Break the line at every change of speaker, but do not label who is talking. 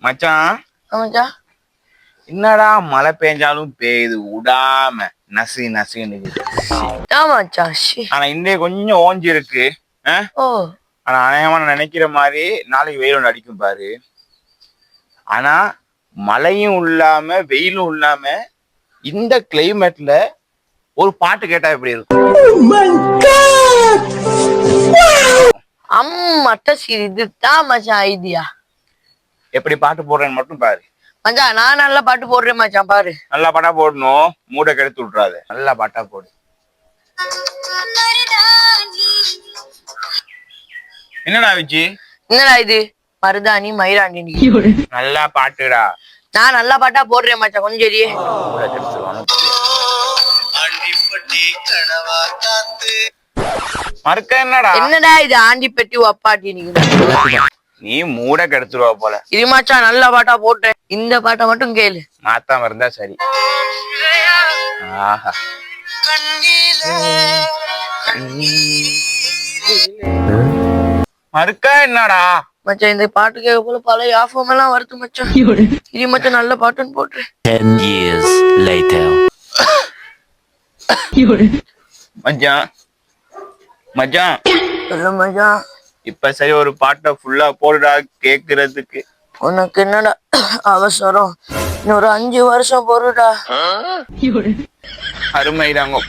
மச்சான்
மச்சான்
என்னடா மழை பெஞ்சாலும் பெய்யுது விடாம நசி நசின்னு.
மச்சான்
ஆனா இன்றைய கொஞ்சம் ஓஞ்சி இருக்கு.
ஓ
ஆனா அநேகமா நான் நினைக்கிற மாதிரி நாளைக்கு வெயில் ஒன்று அடிக்கும் பாரு. ஆனா மழையும் இல்லாம வெயிலும் இல்லாம இந்த கிளைமேட்ல ஒரு பாட்டு கேட்டா எப்படி இருக்கும்?
அம்மட்ட இதுதான் மச்சான் ஐடியா.
எப்படி பாட்டு போடுறேன்னு மட்டும் பாரு
மச்சான். நான் நல்ல பாட்டு போடுறேன் மச்சான், பாரு.
நல்லா பாட்டா போடணும், மூடை கெடுத்து விட்டுறாது. நல்லா பாட்டா போடு. என்னடா விச்சி?
என்னடா இது மருதாணி மயிராண்டி?
நல்லா பாட்டுடா.
நான் நல்லா பாட்டா போடுறேன் மச்சான், கொஞ்சம் சரி.
மறுக்க என்னடா?
என்னடா இது ஆண்டிப்பட்டி அப்பாட்டி?
நீ மூட கெடுத்துருவா போல.
இது மச்சான் நல்ல பாட்டா போட்டேன், இந்த பாட்டை மட்டும் கேளு.
மாத்தாம இருந்தா சரி. ஆஹா மறுக்க என்னடா
மச்சான்? இந்த பாட்டு கேட்க போல பழைய ஆஃபம் எல்லாம் வருது மச்சான். இது மச்சான் நல்ல பாட்டுன்னு போட்டுறேன்.
10 years later.
மச்சான் மச்சான்
சொல்ல மச்சான்.
இப்ப சரி, ஒரு பாட்டை ஃபுல்லா போடுடா கேக்குறதுக்கு.
உனக்கு என்னடா அவசரம்? இன்னொரு 5 வருஷம் பொறுடா.
அருமைதாங்க.